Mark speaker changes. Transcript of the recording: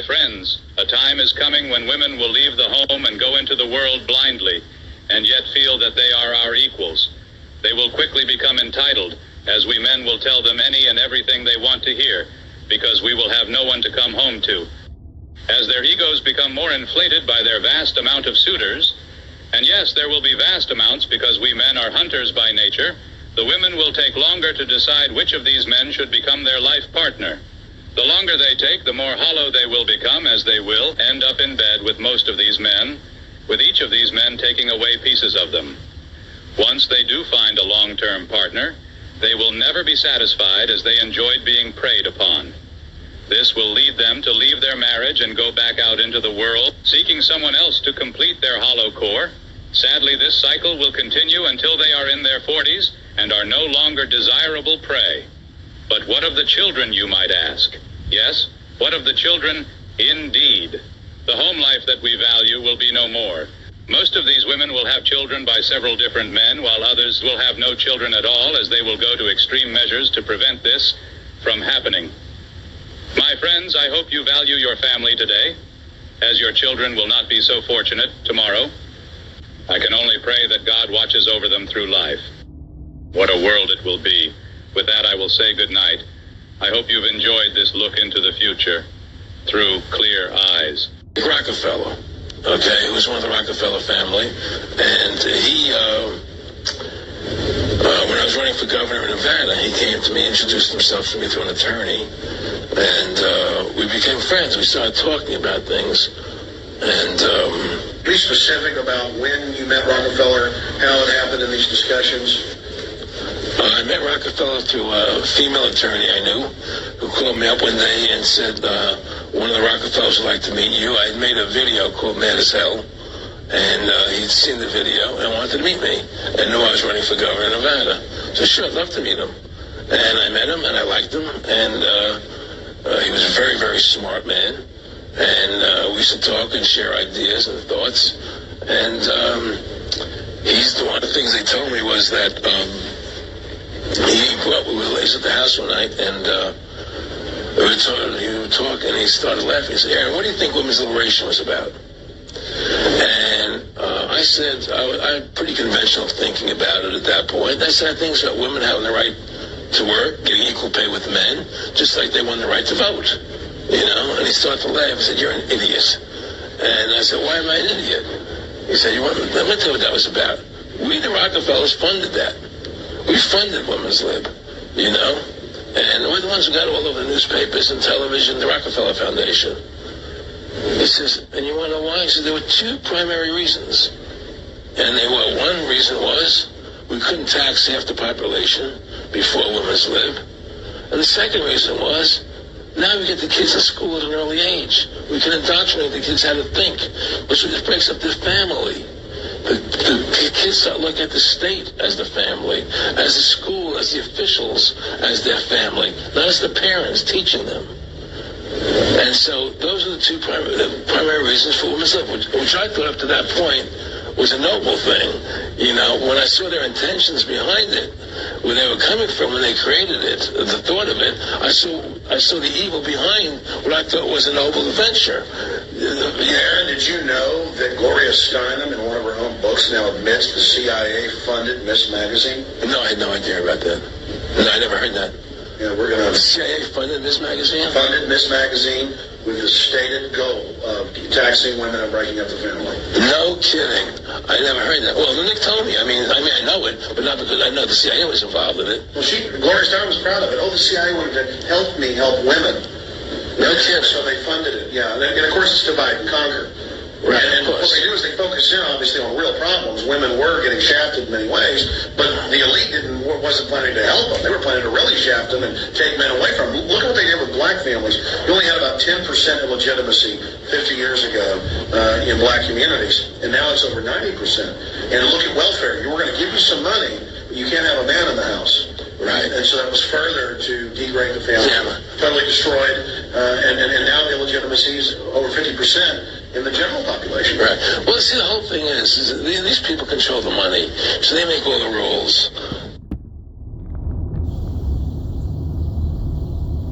Speaker 1: friends, a time is coming when women will leave the home and go into the world blindly, and yet feel that they are our equals. They will quickly become entitled, as we men will tell them any and everything they want to hear, because we will have no one to come home to. As their egos become more inflated by their vast amount of suitors, and yes, there will be vast amounts because we men are hunters by nature, the women will take longer to decide which of these men should become their life partner. The longer they take, the more hollow they will become, as they will end up in bed with most of these men, with each of these men taking away pieces of them. Once they do find a long-term partner, they will never be satisfied, as they enjoyed being preyed upon. This will lead them to leave their marriage and go back out into the world, seeking someone else to complete their hollow core. Sadly, this cycle will continue until they are in their 40s and are no longer desirable prey. But what of the children, you might ask? Yes, what of the children? Indeed. The home life that we value will be no more. Most of these women will have children by several different men, while others will have no children at all, as they will go to extreme measures to prevent this from happening. My friends, I hope you value your family today, as your children will not be so fortunate tomorrow. I can only pray that God watches over them through life. What a world it will be. With that, I will say good night. I hope you've enjoyed this look into the future through clear eyes.
Speaker 2: Rockefeller, okay, he was one of the Rockefeller family, and he, when I was running for governor in Nevada, he came to me, introduced himself to me through an attorney, and we became friends. We started talking about things, and
Speaker 3: be specific about when you met Rockefeller, how it happened in these discussions.
Speaker 2: I met Rockefeller through a female attorney I knew, who called me up one day and said, one of the Rockefellers would like to meet you. I had made a video called Mad as Hell, and he'd seen the video and wanted to meet me, and knew I was running for governor of Nevada. So sure, I'd love to meet him. And I met him, and I liked him, and he was a very, very smart man. And we used to talk and share ideas and thoughts. And one of the things they told me was that we were late at the house one night, and we were talking, and he started laughing. He said, "Aaron, what do you think women's liberation was about?" And I said, I had pretty conventional thinking about it at that point. I said, I think it's about women having the right to work, getting equal pay with men, just like they won the right to vote. You know? And he started to laugh. He said, "You're an idiot." And I said, "Why am I an idiot?" He said, let me tell you what that was about. We, the Rockefellers, funded that. We funded Women's Lib, you know? And we're the ones who got all over the newspapers and television, the Rockefeller Foundation. He says, and you want to know why? He said, there were two primary reasons. And one reason was we couldn't tax half the population before Women's Lib. And the second reason was, now we get the kids in school at an early age. We can indoctrinate the kids how to think, which breaks up their family. The kids start looking at the state as the family, as the school, as the officials, as their family, not as the parents teaching them. And so those are the two primary reasons for Women's Lib, which I thought up to that point was a noble thing. You know, when I saw their intentions behind it, where they were coming from when they created it, the thought of it, I saw the evil behind what I thought was a noble venture.
Speaker 3: Aaron, did you know that Gloria Steinem, in one of her own books, now admits the CIA funded Miss Magazine?
Speaker 2: No, I had no idea about that. No, I never heard that.
Speaker 3: Yeah, we're going to...
Speaker 2: The CIA funded Miss Magazine?
Speaker 3: Funded Miss Magazine with the stated goal of taxing women and breaking up the family.
Speaker 2: No kidding. I never heard that. Well, Nick told me. I mean, I know it, but not because I know the CIA was involved in it.
Speaker 3: Well, Gloria Steinem was proud of it. Oh, the CIA wanted to help me help women.
Speaker 2: No kidding.
Speaker 3: So they funded it, yeah. And of course, it's divide and conquer.
Speaker 2: Right,
Speaker 3: and what they do is they focus in, obviously, on real problems. Women were getting shafted in many ways, but the elite wasn't planning to help them. They were planning to really shaft them and take men away from them. Look at what they did with black families. You only had about 10% illegitimacy 50 years ago in black communities, and now it's over 90%. And look at welfare. We're going to give you some money, but you can't have a man in the house. Right, and so that was further to degrade the family, totally destroyed, and now the illegitimacy is over 50% in the general population.
Speaker 2: Right. Well, see, the whole thing is these people control the money, so they make all the rules.